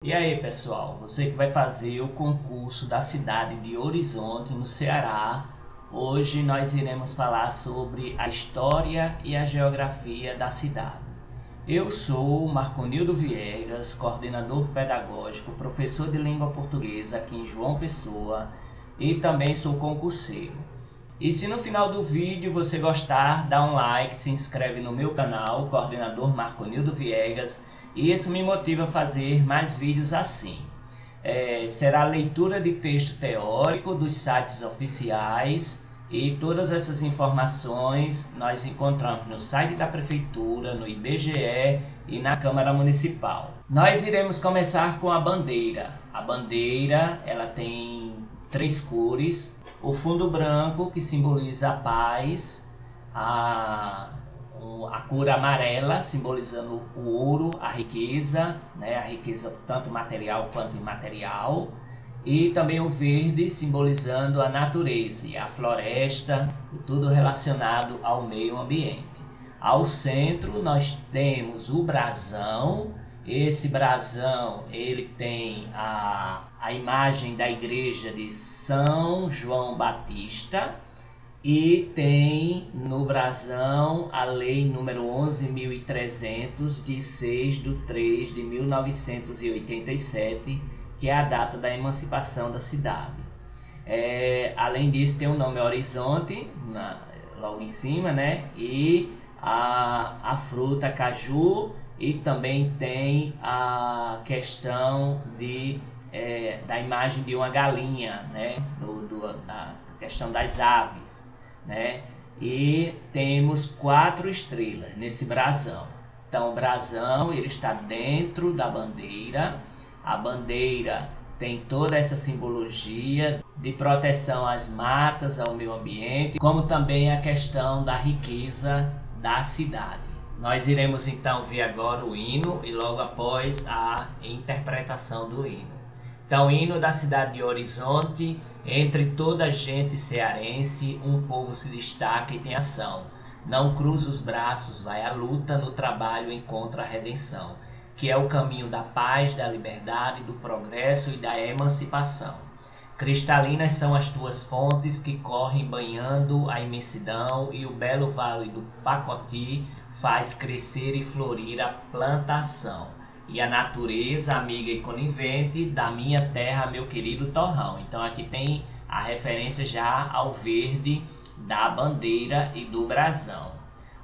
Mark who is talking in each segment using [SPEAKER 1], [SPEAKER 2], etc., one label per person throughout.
[SPEAKER 1] E aí, pessoal, você que vai fazer o concurso da cidade de Horizonte, no Ceará, hoje nós iremos falar sobre a história e a geografia da cidade. Eu sou Marconildo Viegas, coordenador pedagógico, professor de língua portuguesa aqui em João Pessoa e também sou concurseiro. E se no final do vídeo você gostar, dá um like, se inscreve no meu canal, coordenador Marconildo Viegas, e isso me motiva a fazer mais vídeos assim. Será leitura de texto teórico dos sites oficiais e todas essas informações nós encontramos no site da Prefeitura, no IBGE e na Câmara Municipal. Nós iremos começar com a bandeira. A bandeira ela tem três cores: o fundo branco, que simboliza a paz, a cor amarela, simbolizando o ouro, a riqueza, né? A riqueza tanto material quanto imaterial, e também o verde, simbolizando a natureza, a floresta e tudo relacionado ao meio ambiente. Ao centro nós temos o brasão. Esse brasão ele tem a imagem da igreja de São João Batista e tem no brasão a lei número 11.300 de 6/3 de 1987, que é a data da emancipação da cidade. Além disso tem o nome Horizonte logo em cima, né? E a fruta caju, e também tem a questão da imagem de uma galinha, né? Da questão das aves, né? E temos 4 estrelas nesse brasão. Então o brasão ele está dentro da bandeira. A bandeira tem toda essa simbologia de proteção às matas, ao meio ambiente, como também a questão da riqueza da cidade. Nós iremos então ver agora o hino e logo após a interpretação do hino. Então, hino da cidade de Horizonte: entre toda a gente cearense, um povo se destaca e tem ação. Não cruza os braços, vai à luta, no trabalho encontra a redenção, que é o caminho da paz, da liberdade, do progresso e da emancipação. Cristalinas são as tuas fontes que correm banhando a imensidão, e o belo vale do Pacoti faz crescer e florir a plantação. E a natureza, amiga e conivente, da minha terra, meu querido torrão. Então aqui tem a referência já ao verde da bandeira e do brasão.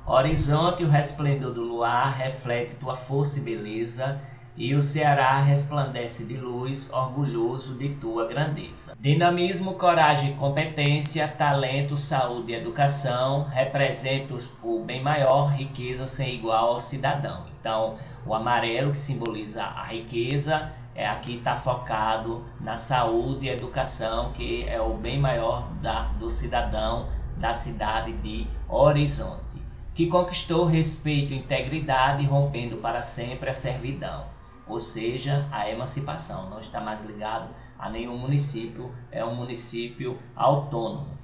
[SPEAKER 1] Horizonte, o resplendor do luar reflete tua força e beleza, e o Ceará resplandece de luz, orgulhoso de tua grandeza. Dinamismo, coragem e competência, talento, saúde e educação, representam o bem maior, riqueza sem igual ao cidadão. Então, o amarelo, que simboliza a riqueza, aqui está focado na saúde e educação, que é o bem maior do cidadão da cidade de Horizonte, que conquistou respeito e integridade, rompendo para sempre a servidão. Ou seja, a emancipação, não está mais ligado a nenhum município, é um município autônomo.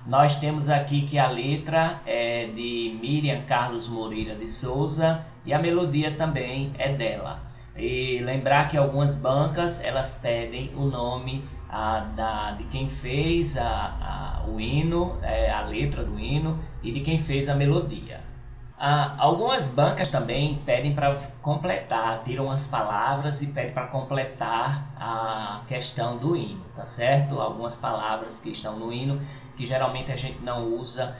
[SPEAKER 1] Nós temos aqui que a letra é de Miriam Carlos Moreira de Souza e a melodia também é dela. E lembrar que algumas bancas elas pedem o nome de quem fez o hino, a letra do hino, e de quem fez a melodia. Algumas bancas também pedem para completar, tiram as palavras e pedem para completar a questão do hino, tá certo? Algumas palavras que estão no hino que geralmente a gente não usa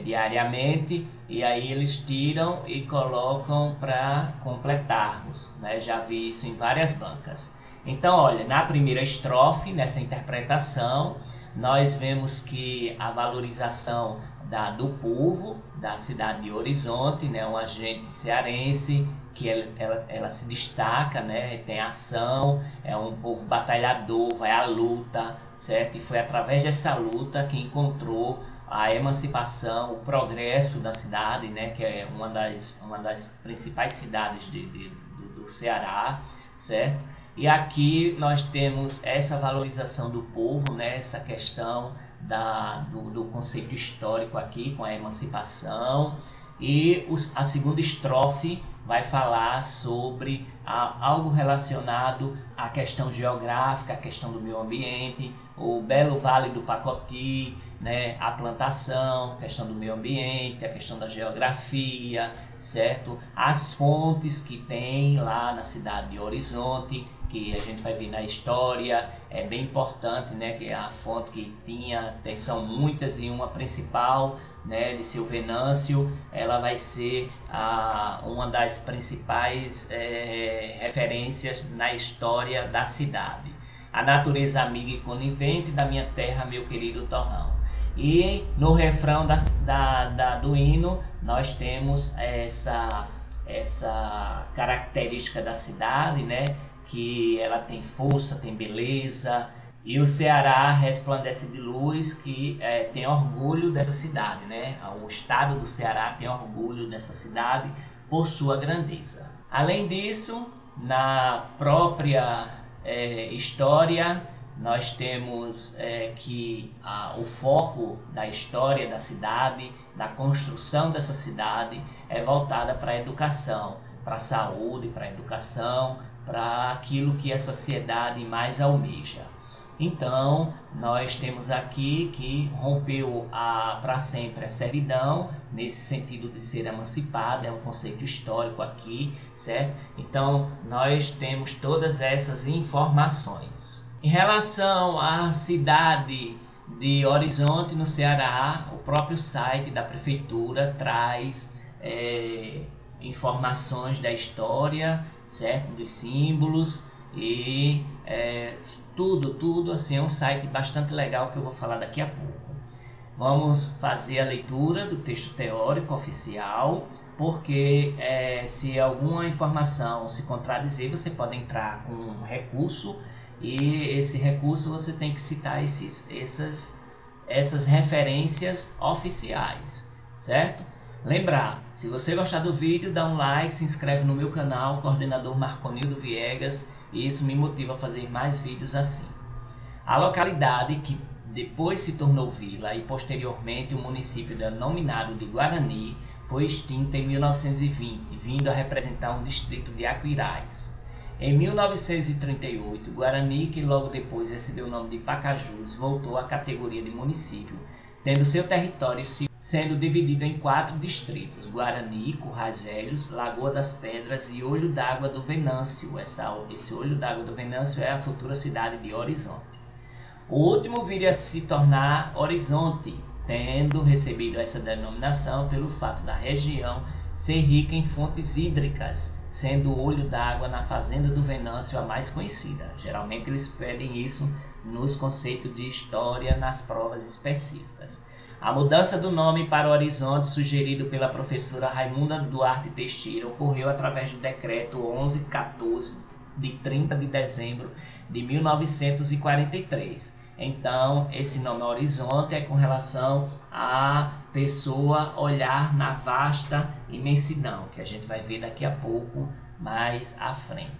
[SPEAKER 1] diariamente, e aí eles tiram e colocam para completarmos, né? Já vi isso em várias bancas. Então, olha, na primeira estrofe, nessa interpretação, nós vemos que a valorização do povo da cidade de Horizonte, né, um agente cearense que ela se destaca, né, tem ação, é um povo batalhador, vai à luta, certo? E foi através dessa luta que encontrou a emancipação, o progresso da cidade, né, que é uma das principais cidades do Ceará, certo? E aqui nós temos essa valorização do povo, né, essa questão do conceito histórico aqui com a emancipação. E a segunda estrofe vai falar sobre algo relacionado à questão geográfica, à questão do meio ambiente, o belo Vale do Pacoti, né, a plantação, questão do meio ambiente, a questão da geografia, certo? As fontes que tem lá na cidade de Horizonte, que a gente vai ver na história, é bem importante, né, que a fonte que são muitas e uma principal, né, de seu Venâncio, ela vai ser uma das principais referências na história da cidade. A natureza amiga e conivente da minha terra, meu querido torrão. E no refrão do hino nós temos essa característica da cidade, né, que ela tem força, tem beleza, e o Ceará resplandece de luz, que tem orgulho dessa cidade, né? O estado do Ceará tem orgulho dessa cidade por sua grandeza. Além disso, na própria história, nós temos que o foco da história da cidade, da construção dessa cidade, é voltada para a educação, para a saúde, para a educação, para aquilo que a sociedade mais almeja. Então, nós temos aqui que rompeu para sempre a servidão, nesse sentido de ser emancipada, é um conceito histórico aqui, certo? Então, nós temos todas essas informações. Em relação à cidade de Horizonte, no Ceará, o próprio site da prefeitura traz informações da história, certo? Dos símbolos e tudo assim, é um site bastante legal que eu vou falar daqui a pouco. Vamos fazer a leitura do texto teórico oficial, porque se alguma informação se contradizer, você pode entrar com um recurso, e esse recurso você tem que citar essas referências oficiais, certo? Lembrar, se você gostar do vídeo, dá um like, se inscreve no meu canal, Coordenador Marconildo Viegas, e isso me motiva a fazer mais vídeos assim. A localidade que depois se tornou vila e posteriormente o município denominado de Guarani foi extinta em 1920, vindo a representar um distrito de Aquiraz. Em 1938, Guarani, que logo depois recebeu o nome de Pacajus, voltou à categoria de município, tendo seu território sendo dividido em 4 distritos: Guarani, Currais Velhos, Lagoa das Pedras e Olho d'Água do Venâncio. Esse Olho d'Água do Venâncio é a futura cidade de Horizonte. O último viria a se tornar Horizonte, tendo recebido essa denominação pelo fato da região ser rica em fontes hídricas, sendo o Olho d'Água na Fazenda do Venâncio a mais conhecida. Geralmente eles pedem isso nos conceitos de história, nas provas específicas. A mudança do nome para Horizonte, sugerido pela professora Raimunda Duarte Teixeira, ocorreu através do decreto 1114, de 30 de dezembro de 1943. Então, esse nome Horizonte é com relação à pessoa olhar na vasta imensidão, que a gente vai ver daqui a pouco mais à frente.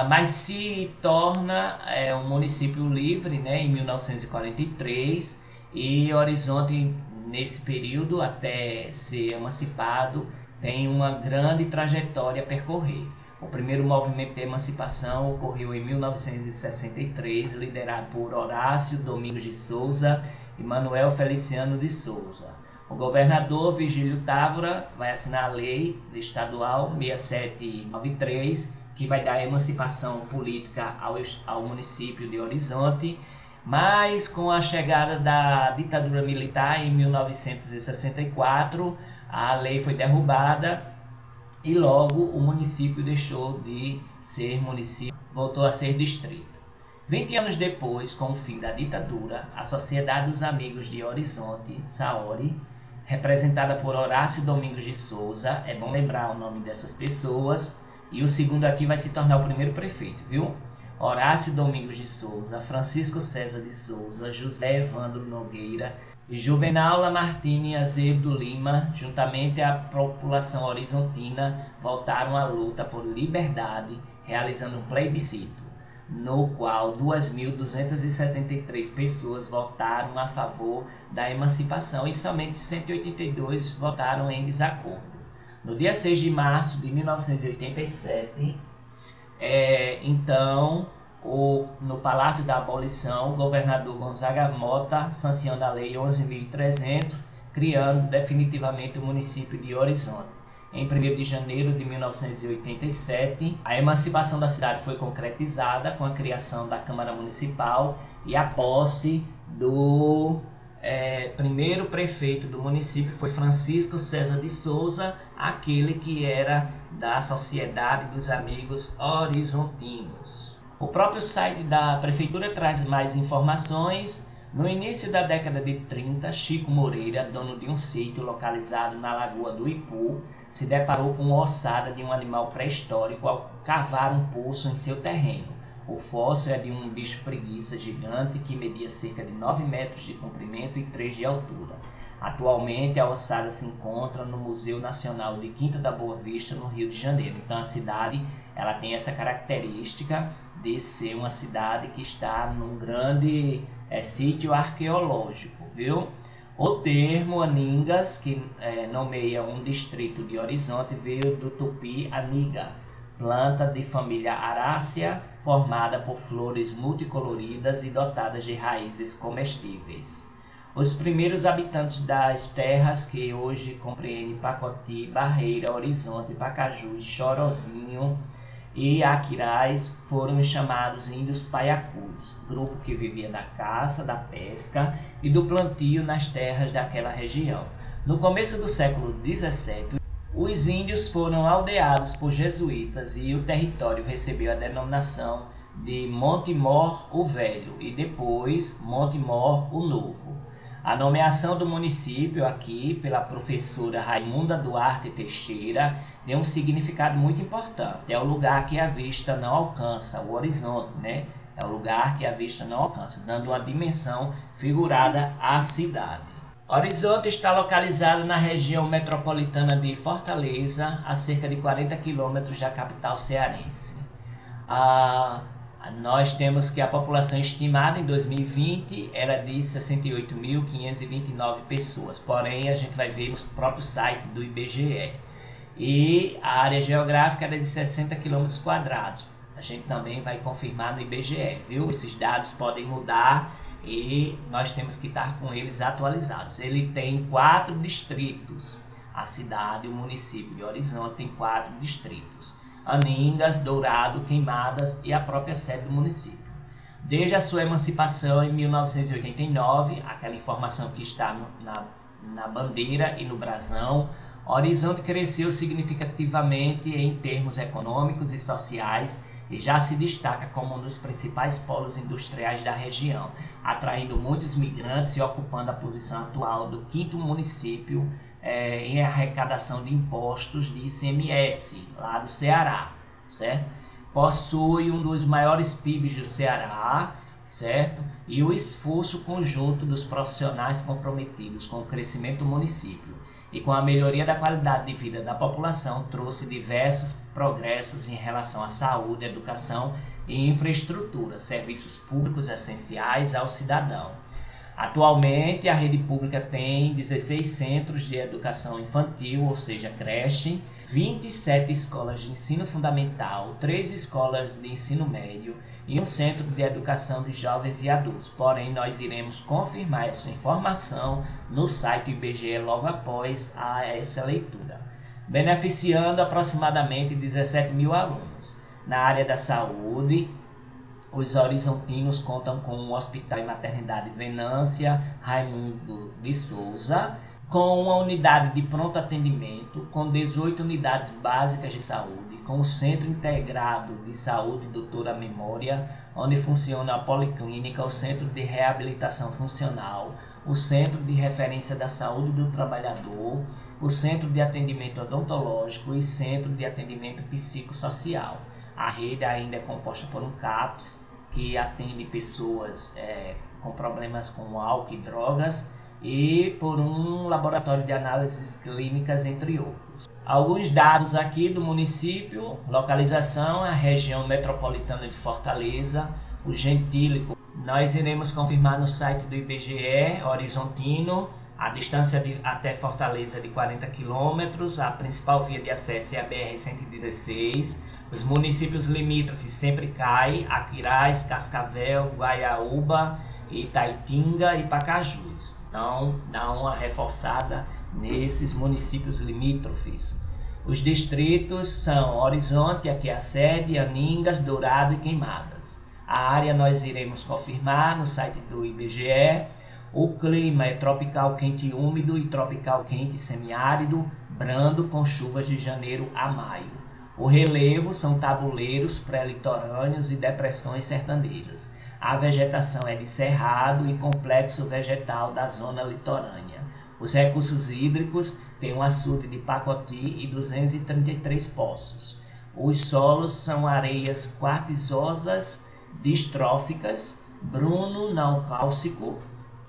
[SPEAKER 1] Mas se torna um município livre, né, em 1943, e Horizonte, nesse período, até ser emancipado, tem uma grande trajetória a percorrer. O primeiro movimento de emancipação ocorreu em 1963, liderado por Horácio Domingos de Souza e Manuel Feliciano de Souza. O governador Virgílio Távora vai assinar a lei estadual 6793, que vai dar emancipação política ao município de Horizonte, mas com a chegada da ditadura militar em 1964, a lei foi derrubada e logo o município deixou de ser município, voltou a ser distrito. 20 anos depois, com o fim da ditadura, a Sociedade dos Amigos de Horizonte, SAORI, representada por Horácio Domingos de Souza, é bom lembrar o nome dessas pessoas, e o segundo aqui vai se tornar o primeiro prefeito, viu? Horácio Domingos de Souza, Francisco César de Souza, José Evandro Nogueira e Juvenal Lamartine Azevedo Lima, juntamente à população horizontina, voltaram à luta por liberdade, realizando um plebiscito, no qual 2.273 pessoas votaram a favor da emancipação e somente 182 votaram em desacordo. No dia 6 de março de 1987, no Palácio da Abolição, o governador Gonzaga Mota sanciona a Lei 11.300, criando definitivamente o município de Horizonte. Em 1º de janeiro de 1987, a emancipação da cidade foi concretizada com a criação da Câmara Municipal e a posse do primeiro prefeito do município foi Francisco César de Souza, aquele que era da Sociedade dos Amigos Horizontinos. O próprio site da prefeitura traz mais informações. No início da década de 30, Chico Moreira, dono de um sítio localizado na Lagoa do Ipu, se deparou com uma ossada de um animal pré-histórico ao cavar um poço em seu terreno. O fóssil é de um bicho preguiça gigante que media cerca de 9 metros de comprimento e 3 de altura. Atualmente, a ossada se encontra no Museu Nacional de Quinta da Boa Vista, no Rio de Janeiro. Então, a cidade ela tem essa característica de ser uma cidade que está num grande sítio arqueológico, viu? O termo Aningas, que nomeia um distrito de Horizonte, veio do tupi aniga, planta de família arácea, formada por flores multicoloridas e dotadas de raízes comestíveis. Os primeiros habitantes das terras, que hoje compreendem Pacoti, Barreira, Horizonte, Pacajus, Chorozinho e Aquiraz, foram chamados índios paiacus, grupo que vivia da caça, da pesca e do plantio nas terras daquela região. No começo do século XVII, os índios foram aldeados por jesuítas e o território recebeu a denominação de Monte Mor o Velho e depois Monte Mor o Novo. A nomeação do município aqui pela professora Raimunda Duarte Teixeira tem um significado muito importante. É o lugar que a vista não alcança, o horizonte, né? É o lugar que a vista não alcança, dando uma dimensão figurada à cidade. Horizonte está localizado na região metropolitana de Fortaleza, a cerca de 40 quilômetros da capital cearense. Nós temos que a população estimada em 2020 era de 68.529 pessoas, porém a gente vai ver no próprio site do IBGE. E a área geográfica era de 60 quilômetros quadrados. A gente também vai confirmar no IBGE, viu? Esses dados podem mudar e nós temos que estar com eles atualizados. Ele tem 4 distritos. A cidade, o município de Horizonte tem 4 distritos. Aningas, Dourado, Queimadas e a própria sede do município. Desde a sua emancipação em 1989, aquela informação que está na bandeira e no brasão, Horizonte cresceu significativamente em termos econômicos e sociais e já se destaca como um dos principais polos industriais da região, atraindo muitos migrantes e ocupando a posição atual do 5º município em arrecadação de impostos de ICMS, lá do Ceará, certo? Possui um dos maiores PIBs do Ceará, certo? E o esforço conjunto dos profissionais comprometidos com o crescimento do município e com a melhoria da qualidade de vida da população trouxe diversos progressos em relação à saúde, educação e infraestrutura, serviços públicos essenciais ao cidadão. Atualmente, a rede pública tem 16 centros de educação infantil, ou seja, creche, 27 escolas de ensino fundamental, 3 escolas de ensino médio e um centro de educação de jovens e adultos. Porém, nós iremos confirmar essa informação no site do IBGE logo após essa leitura, beneficiando aproximadamente 17 mil alunos. Na área da saúde, os horizontinos contam com o Hospital e Maternidade Venância Raimundo de Souza, com uma unidade de pronto atendimento, com 18 unidades básicas de saúde, com o Centro Integrado de Saúde Doutora Memória, onde funciona a Policlínica, o Centro de Reabilitação Funcional, o Centro de Referência da Saúde do Trabalhador, o Centro de Atendimento Odontológico e Centro de Atendimento Psicossocial. A rede ainda é composta por um CAPS, que atende pessoas com problemas com álcool e drogas, e por um laboratório de análises clínicas, entre outros. Alguns dados aqui do município: localização, a região metropolitana de Fortaleza, o gentílico. Nós iremos confirmar no site do IBGE horizontino A distância até Fortaleza é de 40 quilômetros, a principal via de acesso é a BR-116. Os municípios limítrofes sempre caem: Aquiraz, Cascavel, Guaiaúba, Itaitinga e Pacajus. Então, dá uma reforçada nesses municípios limítrofes. Os distritos são Horizonte, aqui é a sede, Aningas, Dourado e Queimadas. A área nós iremos confirmar no site do IBGE. O clima é tropical quente e úmido e tropical quente semiárido, brando, com chuvas de janeiro a maio. O relevo são tabuleiros pré-litorâneos e depressões sertanejas. A vegetação é de cerrado e complexo vegetal da zona litorânea. Os recursos hídricos têm um açude de Pacoti e 233 poços. Os solos são areias quartzosas distróficas, bruno não cálcico,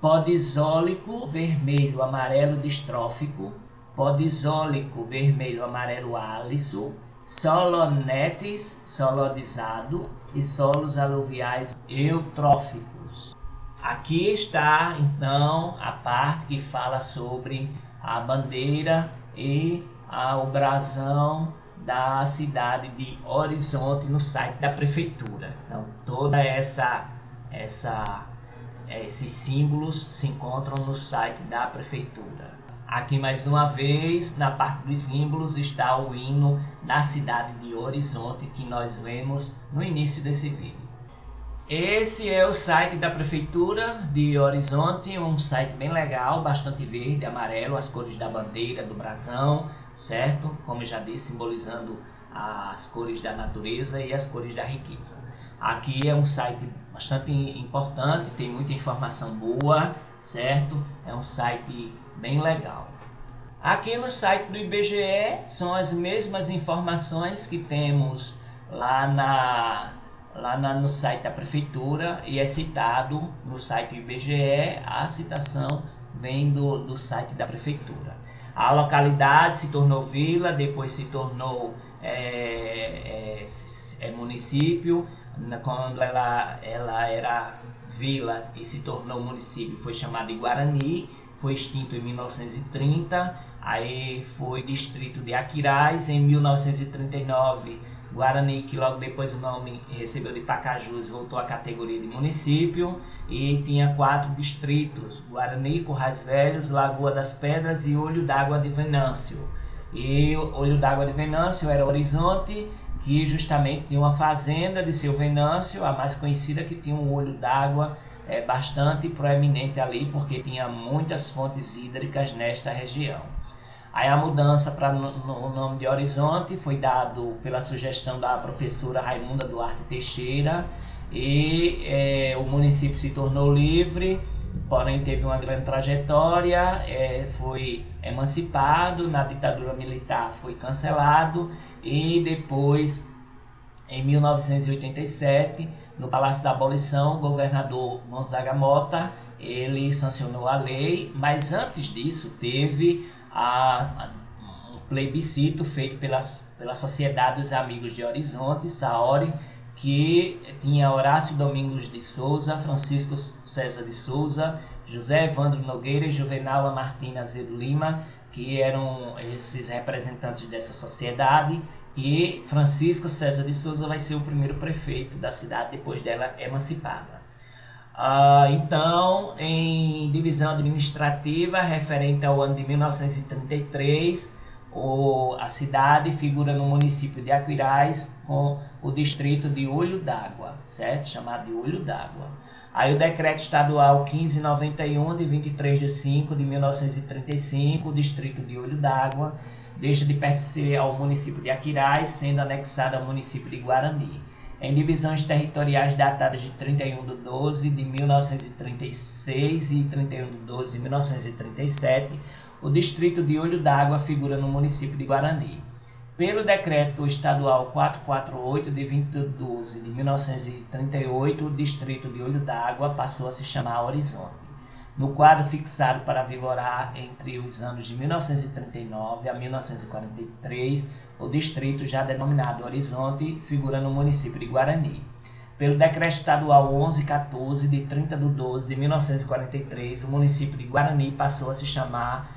[SPEAKER 1] podizólico vermelho amarelo distrófico, podizólico vermelho amarelo álice, solonetes solodizado e solos aluviais eutróficos. Aqui está então a parte que fala sobre a bandeira e o brasão da cidade de Horizonte no site da prefeitura. Então toda esses símbolos se encontram no site da prefeitura. Aqui mais uma vez, na parte dos símbolos, está o hino da cidade de Horizonte que nós vemos no início desse vídeo. Esse é o site da prefeitura de Horizonte, um site bem legal, bastante verde, amarelo, as cores da bandeira, do brasão, certo? Como eu já disse, simbolizando as cores da natureza e as cores da riqueza. Aqui é um site bastante importante, tem muita informação boa, certo? É um site bem legal. Aqui no site do IBGE são as mesmas informações que temos lá no site da prefeitura, e é citado no site do IBGE, a citação vem do site da prefeitura. A localidade se tornou vila, depois se tornou município. Quando ela era vila e se tornou município, foi chamada de Guarani, foi extinto em 1930, aí foi distrito de Aquiraz. Em 1939, Guarani, que logo depois o nome recebeu de Pacajus, voltou à categoria de município e tinha 4 distritos: Guarani, Currais Velhos, Lagoa das Pedras e Olho d'Água de Venâncio. E Olho d'Água de Venâncio era Horizonte, que justamente tinha uma fazenda de seu Venâncio, a mais conhecida, que tinha um olho d'água bastante proeminente ali, porque tinha muitas fontes hídricas nesta região. Aí a mudança para o nome de Horizonte foi dado pela sugestão da professora Raimunda Duarte Teixeira, e o município se tornou livre, porém teve uma grande trajetória, foi emancipado, na ditadura militar foi cancelado, e depois, em 1987, no Palácio da Abolição, o governador Gonzaga Mota, ele sancionou a lei, mas antes disso teve um plebiscito feito pela Sociedade dos Amigos de Horizonte, SAORE, que tinha Horácio Domingos de Souza, Francisco César de Souza, José Evandro Nogueira e Juvenal Martina Azedo Lima, que eram esses representantes dessa sociedade, e Francisco César de Souza vai ser o primeiro prefeito da cidade depois dela emancipada. Então, em divisão administrativa referente ao ano de 1933, a cidade figura no município de Aquiraz com o distrito de Olho d'Água, certo? Chamado de Olho d'Água. Aí o decreto estadual 1591 de 23 de 5 de 1935, o distrito de Olho d'Água deixa de pertencer ao município de Aquiraz, sendo anexado ao município de Guarani. Em divisões territoriais datadas de 31 de 12 de 1936 e 31 de 12 de 1937, o distrito de Olho d'Água figura no município de Guarani. Pelo decreto estadual 448 de 20 de 12 de 1938, o distrito de Olho d'Água passou a se chamar Horizonte. No quadro fixado para vigorar entre os anos de 1939 a 1943, o distrito, já denominado Horizonte, figura no município de Guarani. Pelo Decreto Estadual 1114, de 30 de 12 de 1943, o município de Guarani passou a se chamar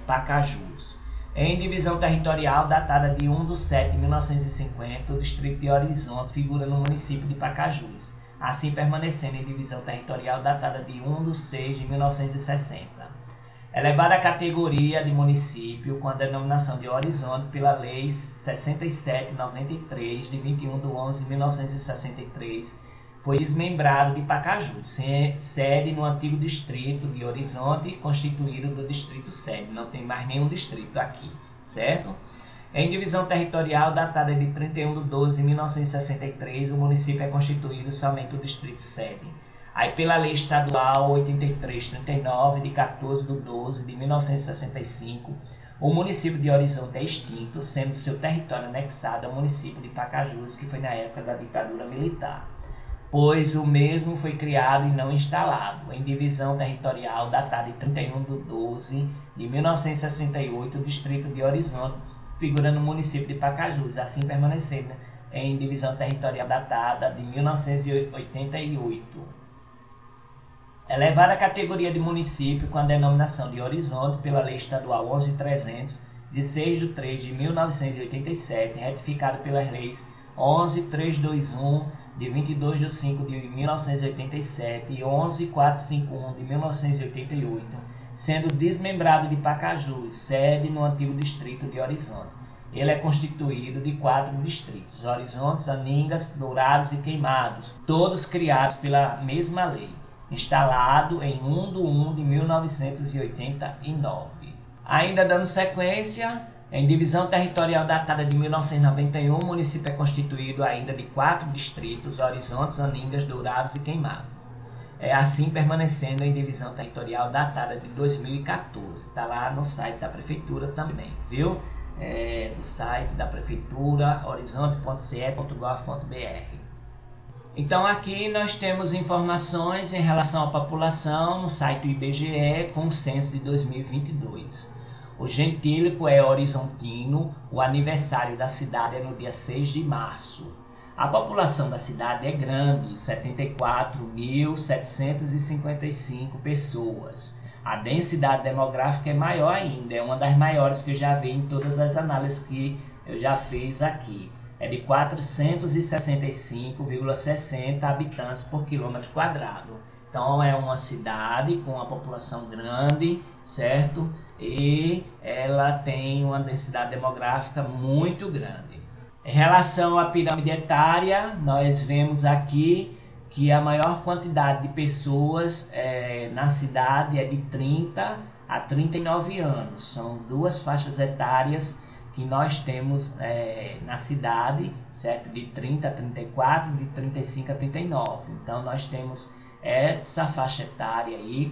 [SPEAKER 1] Pacajus. Em divisão territorial datada de 1/7/1950, o distrito de Horizonte figura no município de Pacajus, assim permanecendo em divisão territorial datada de 1/6/1960. Elevada à categoria de município com a denominação de Horizonte pela Lei 6793, de 21/11/1963, foi desmembrado de Pacajus, sede no antigo distrito de Horizonte, constituído do distrito sede. Não tem mais nenhum distrito aqui, certo? Em divisão territorial datada de 31/12/1963, o município é constituído somente o distrito sede. Aí, pela Lei Estadual 8339, de 14 de 12 de 1965, o município de Horizonte é extinto, sendo seu território anexado ao município de Pacajus, que foi na época da ditadura militar, pois o mesmo foi criado e não instalado. Em divisão territorial datada de 31 de 12 de 1968, o distrito de Horizonte figura no município de Pacajus, assim permanecendo em divisão territorial datada de 1988. Elevada à categoria de município com a denominação de Horizonte pela Lei Estadual 11.300, de 6 de 3 de 1987, retificado pelas leis 11.321, de 22 de 5 de 1987 e 11.451, de 1988, sendo desmembrado de Pacajus, sede no antigo distrito de Horizonte. Ele é constituído de 4 distritos: Horizonte, Aningas, Dourados e Queimados, todos criados pela mesma lei, instalado em 1 de 1989. Ainda dando sequência, em divisão territorial datada de 1991, o município é constituído ainda de 4 distritos: Horizontes, Aningas, Dourados e Queimados. Assim permanecendo em divisão territorial datada de 2014. Está lá no site da prefeitura também, viu? Do site da prefeitura, horizonte.ce.gov.br. Então aqui nós temos informações em relação à população no site do IBGE com o censo de 2022. O gentílico é horizontino, o aniversário da cidade é no dia 6 de março. A população da cidade é grande, 74.755 pessoas. A densidade demográfica é maior ainda, é uma das maiores que eu já vi em todas as análises que eu já fiz aqui. É de 465,60 habitantes por quilômetro quadrado. Então é uma cidade com uma população grande, certo? E ela tem uma densidade demográfica muito grande. Em relação à pirâmide etária, nós vemos aqui que a maior quantidade de pessoas na cidade é de 30 a 39 anos. São duas faixas etárias que nós temos na cidade, certo? De 30 a 34, de 35 a 39. Então nós temos essa faixa etária aí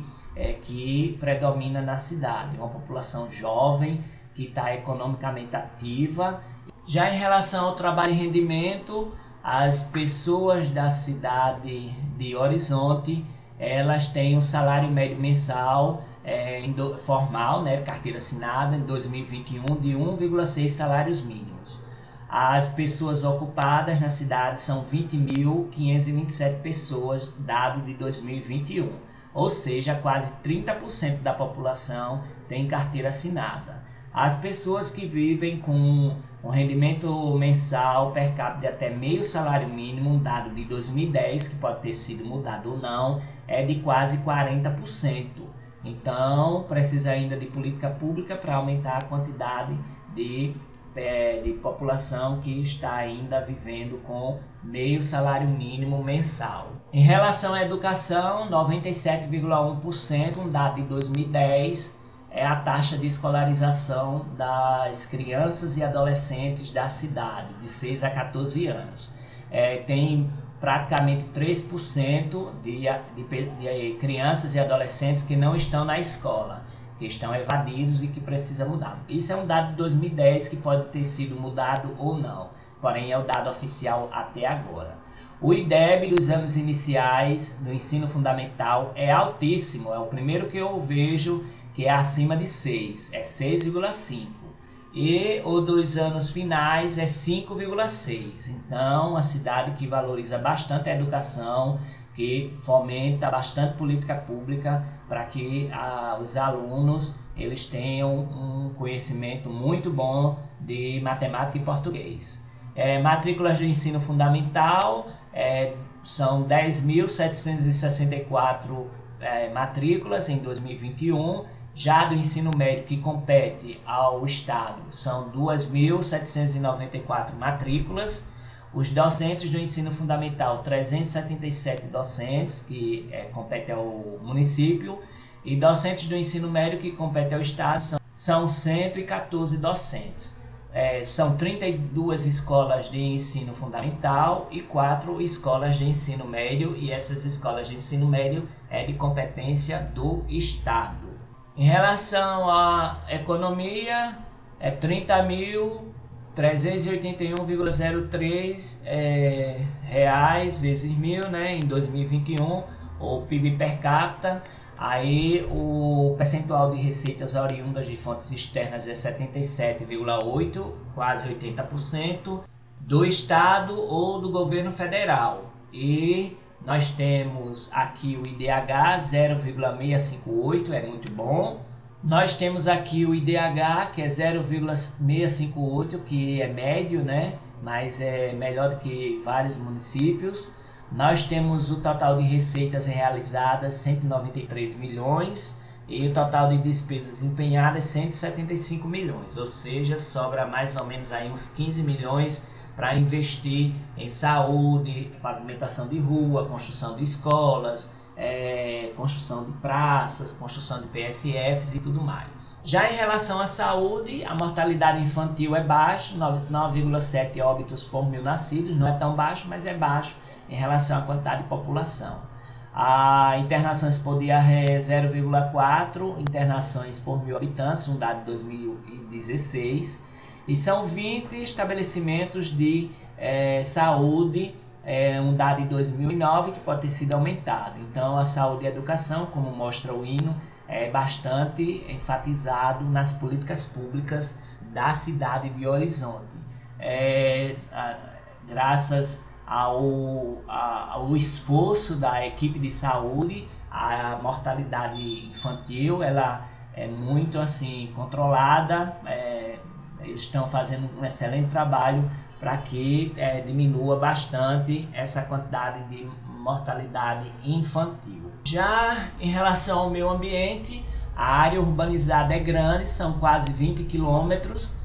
[SPEAKER 1] que predomina na cidade, uma população jovem que está economicamente ativa. Já em relação ao trabalho e rendimento, as pessoas da cidade de Horizonte, elas têm um salário médio mensal formal, né, carteira assinada, em 2021 de 1,6 salários mínimos. As pessoas ocupadas na cidade são 20.527 pessoas, dado de 2021, ou seja, quase 30% da população tem carteira assinada. As pessoas que vivem com um rendimento mensal per capita de até meio salário mínimo, um dado de 2010, que pode ter sido mudado ou não, é de quase 40%. Então, precisa ainda de política pública para aumentar a quantidade de população que está ainda vivendo com meio salário mínimo mensal. Em relação à educação, 97,1%, um dado de 2010, é a taxa de escolarização das crianças e adolescentes da cidade, de 6 a 14 anos. Tem praticamente 3% de crianças e adolescentes que não estão na escola, que estão evadidos e que precisa mudar. Isso é um dado de 2010 que pode ter sido mudado ou não, porém é o dado oficial até agora. O IDEB dos anos iniciais do ensino fundamental é altíssimo, é o primeiro que eu vejo que é acima de 6, é 6,5. e o dos anos finais é 5,6. Então, uma cidade que valoriza bastante a educação, que fomenta bastante política pública para que os alunos eles tenham um conhecimento muito bom de matemática e português. Matrículas do ensino fundamental são 10.764 matrículas em 2021. Já do ensino médio, que compete ao Estado, são 2.794 matrículas. Os docentes do ensino fundamental, 377 docentes, que compete ao município. E docentes do ensino médio, que compete ao Estado, são 114 docentes. São 32 escolas de ensino fundamental e 4 escolas de ensino médio. E essas escolas de ensino médio é de competência do Estado. Em relação à economia, é 30.381,03 reais vezes 1.000, né, em 2021, o PIB per capita. Aí o percentual de receitas oriundas de fontes externas é 77,8%, quase 80%, do Estado ou do governo federal. E nós temos aqui o IDH 0,658, é muito bom. Nós temos aqui o IDH, que é 0,658, que é médio, né? Mas é melhor do que vários municípios. Nós temos o total de receitas realizadas, 193 milhões, e o total de despesas empenhadas, 175 milhões. Ou seja, sobra mais ou menos aí uns 15 milhões para investir em saúde, pavimentação de rua, construção de escolas, construção de praças, construção de PSFs e tudo mais. Já em relação à saúde, a mortalidade infantil é baixa, 9,7 óbitos por 1.000 nascidos, não é tão baixo, mas é baixo em relação à quantidade de população. A internações por diarreia é 0,4 internações por 1.000 habitantes, um dado de 2016. E são 20 estabelecimentos de saúde, um dado de 2009 que pode ter sido aumentado. Então, a saúde e a educação, como mostra o hino, é bastante enfatizado nas políticas públicas da cidade de Horizonte. Graças ao esforço da equipe de saúde, a mortalidade infantil ela é muito assim controlada. Eles estão fazendo um excelente trabalho para que diminua bastante essa quantidade de mortalidade infantil. Já em relação ao meio ambiente, a área urbanizada é grande, são quase 20 quilômetros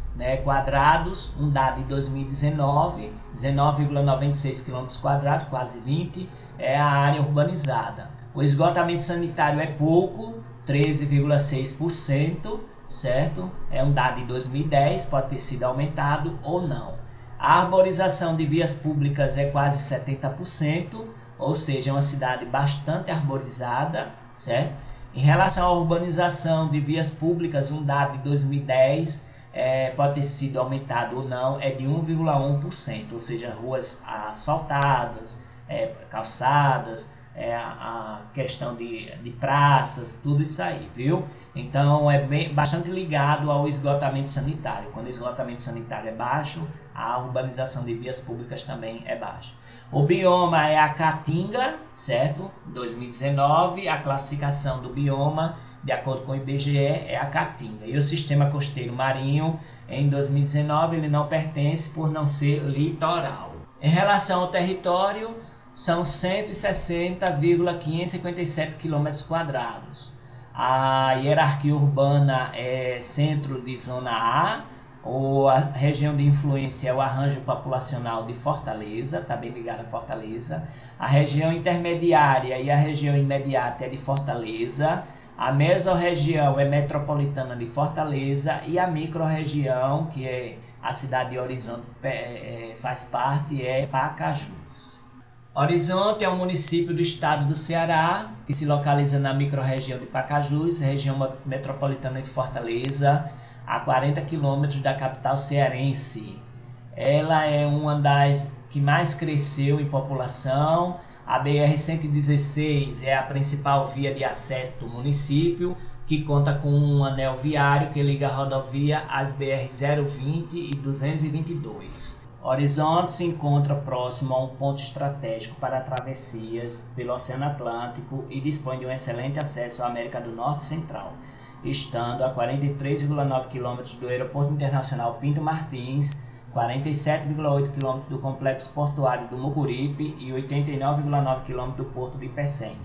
[SPEAKER 1] quadrados, um dado de 2019, 19,96 quilômetros quadrados, quase 20, é a área urbanizada. O esgotamento sanitário é pouco, 13,6%, certo? É um dado de 2010, pode ter sido aumentado ou não. A arborização de vias públicas é quase 70%, ou seja, é uma cidade bastante arborizada, certo? Em relação à urbanização de vias públicas, um dado de 2010 pode ter sido aumentado ou não, é de 1,1%, ou seja, ruas asfaltadas, calçadas, a questão de praças, tudo isso aí, viu? Então é bastante ligado ao esgotamento sanitário. Quando o esgotamento sanitário é baixo, a urbanização de vias públicas também é baixa. O bioma é a Caatinga, certo? 2019, a classificação do bioma, de acordo com o IBGE, é a Caatinga. E o sistema costeiro marinho, em 2019, ele não pertence por não ser litoral. Em relação ao território, são 160,557 km². A hierarquia urbana é centro de zona A, ou a região de influência é o arranjo populacional de Fortaleza, está bem ligada a Fortaleza. A região intermediária e a região imediata é de Fortaleza. A mesorregião é metropolitana de Fortaleza e a microrregião, que é a cidade de Horizonte, faz parte, é Pacajus. Horizonte é um município do estado do Ceará, que se localiza na microrregião de Pacajus, região metropolitana de Fortaleza, a 40 quilômetros da capital cearense. Ela é uma das que mais cresceu em população. A BR-116 é a principal via de acesso do município, que conta com um anel viário que liga a rodovia às BR-020 e 222. Horizonte se encontra próximo a um ponto estratégico para travessias pelo Oceano Atlântico e dispõe de um excelente acesso à América do Norte e Central, estando a 43,9 km do Aeroporto Internacional Pinto Martins, 47,8 km do Complexo Portuário do Mucuripe e 89,9 km do Porto de Pecém.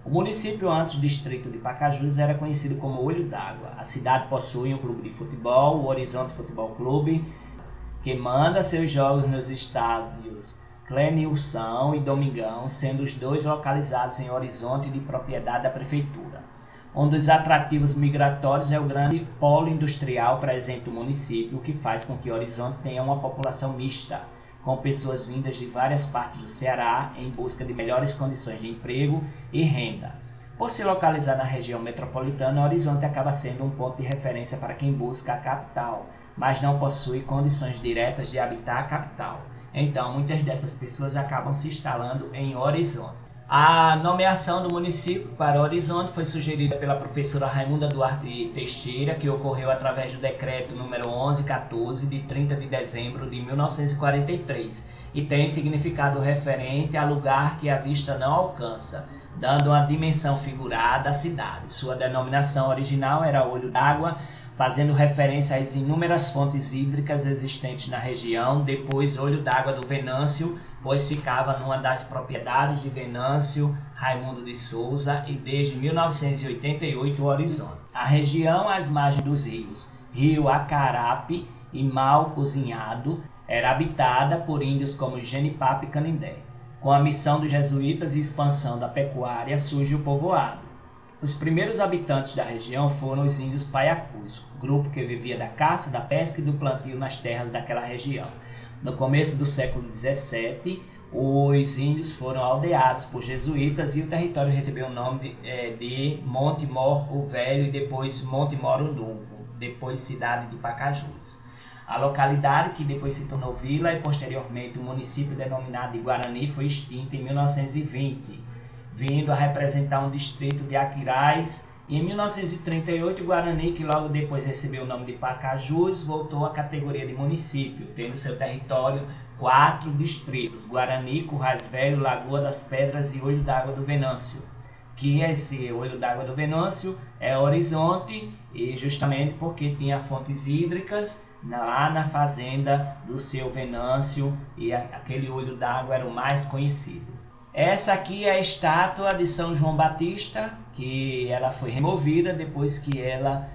[SPEAKER 1] O município, antes distrito de Pacajus, era conhecido como Olho d'Água. A cidade possui um clube de futebol, o Horizonte Futebol Clube, que manda seus jogos nos estádios Clenilson e Domingão, sendo os dois localizados em Horizonte de propriedade da prefeitura. Um dos atrativos migratórios é o grande polo industrial presente no município, o que faz com que Horizonte tenha uma população mista, com pessoas vindas de várias partes do Ceará em busca de melhores condições de emprego e renda. Por se localizar na região metropolitana, Horizonte acaba sendo um ponto de referência para quem busca a capital, mas não possui condições diretas de habitar a capital. Então, muitas dessas pessoas acabam se instalando em Horizonte. A nomeação do município para Horizonte foi sugerida pela professora Raimunda Duarte Teixeira, que ocorreu através do decreto número 1114, de 30 de dezembro de 1943, e tem significado referente a lugar que a vista não alcança, dando uma dimensão figurada à cidade. Sua denominação original era Olho d'Água, fazendo referência às inúmeras fontes hídricas existentes na região, depois Olho d'Água do Venâncio, pois ficava numa das propriedades de Venâncio Raimundo de Souza e desde 1988 o Horizonte. A região às margens dos rios Rio Acarape e Mal Cozinhado era habitada por índios como Genipapo e Canindé. Com a missão dos jesuítas e expansão da pecuária surge o povoado. Os primeiros habitantes da região foram os índios Paiacus, grupo que vivia da caça, da pesca e do plantio nas terras daquela região. No começo do século XVII, os índios foram aldeados por jesuítas e o território recebeu o nome de Monte Mor o Velho e depois Monte Mor o Novo, depois cidade de Pacajus. A localidade, que depois se tornou vila e posteriormente o município denominado de Guarani, foi extinta em 1920, vindo a representar um distrito de Aquiraz. E em 1938, Guarani, que logo depois recebeu o nome de Pacajus, voltou à categoria de município, tendo seu território 4 distritos: Guarani, Currais Velho, Lagoa das Pedras e Olho d'Água do Venâncio. Que esse Olho d'Água do Venâncio é Horizonte, e justamente porque tinha fontes hídricas lá na fazenda do seu Venâncio, e aquele olho d'água era o mais conhecido. Essa aqui é a estátua de São João Batista, que ela foi removida depois que ela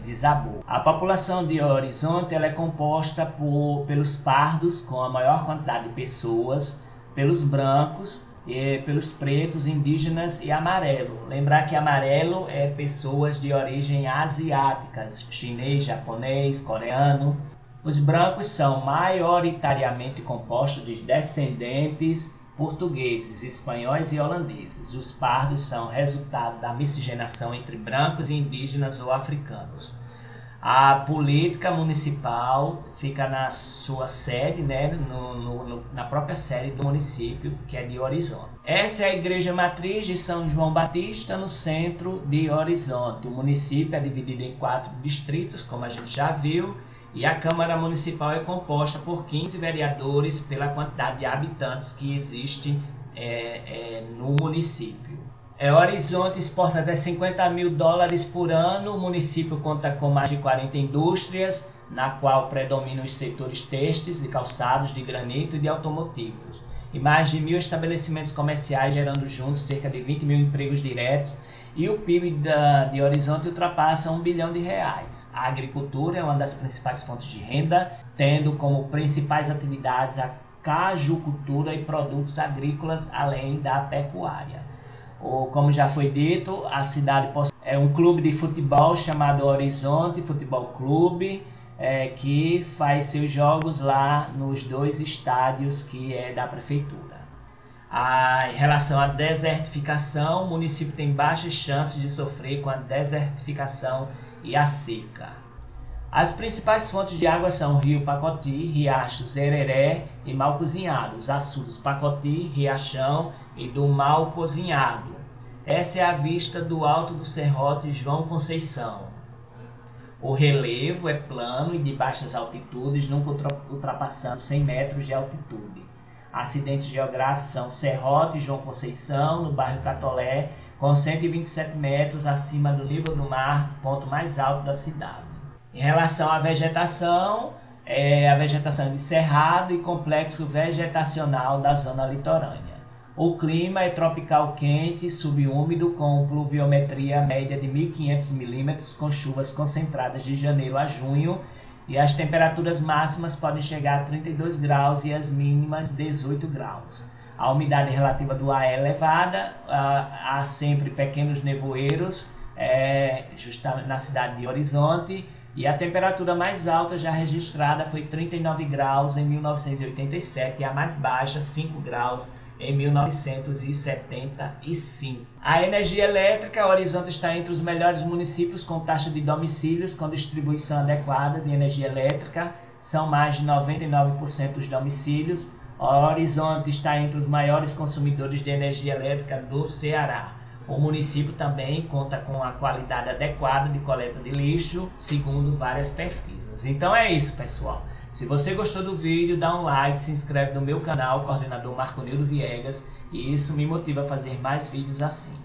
[SPEAKER 1] desabou. A população de Horizonte ela é composta pelos pardos, com a maior quantidade de pessoas, pelos brancos, pelos pretos, indígenas e amarelo. Lembrar que amarelo é pessoas de origem asiáticas, chinês, japonês, coreano. Os brancos são maioritariamente compostos de descendentes portugueses, espanhóis e holandeses. Os pardos são resultado da miscigenação entre brancos e indígenas ou africanos. A política municipal fica na sua sede, na própria sede do município, que é de Horizonte. Essa é a igreja matriz de São João Batista, no centro de Horizonte. O município é dividido em 4 distritos, como a gente já viu, e a Câmara Municipal é composta por 15 vereadores pela quantidade de habitantes que existe no município. Horizonte exporta até $50 mil por ano. O município conta com mais de 40 indústrias, na qual predominam os setores têxteis, de calçados, de granito e de automotivos. E mais de 1.000 estabelecimentos comerciais, gerando juntos cerca de 20 mil empregos diretos. E o PIB de Horizonte ultrapassa R$1 bilhão. A agricultura é uma das principais fontes de renda, tendo como principais atividades a cajucultura e produtos agrícolas, além da pecuária. Como já foi dito, a cidade é um clube de futebol chamado Horizonte Futebol Clube, que faz seus jogos lá nos 2 estádios que é da prefeitura. Em relação à desertificação, o município tem baixas chances de sofrer com a desertificação e a seca. As principais fontes de água são o Rio Pacoti, Riachos Hereré e Mal Cozinhado, os açudes Pacoti, Riachão e do Mal Cozinhado. Essa é a vista do alto do Serrote João Conceição. O relevo é plano e de baixas altitudes, nunca ultrapassando 100 metros de altitude. Acidentes geográficos são Serrote João Conceição, no bairro Catolé, com 127 metros acima do nível do mar, ponto mais alto da cidade. Em relação à vegetação, a vegetação de cerrado e complexo vegetacional da zona litorânea. O clima é tropical quente, subúmido, com pluviometria média de 1.500 milímetros, com chuvas concentradas de janeiro a junho, e as temperaturas máximas podem chegar a 32 graus e as mínimas 18 graus. A umidade relativa do ar é elevada, há sempre pequenos nevoeiros, justamente na cidade de Horizonte, e a temperatura mais alta já registrada foi 39 graus em 1987 e a mais baixa 5 graus em 1975. A energia elétrica, Horizonte está entre os melhores municípios com taxa de domicílios com distribuição adequada de energia elétrica, são mais de 99% dos domicílios. Horizonte está entre os maiores consumidores de energia elétrica do Ceará. O município também conta com a qualidade adequada de coleta de lixo, segundo várias pesquisas. Então é isso, pessoal. Se você gostou do vídeo, dá um like, se inscreve no meu canal, Coordenador Marconildo Viegas, e isso me motiva a fazer mais vídeos assim.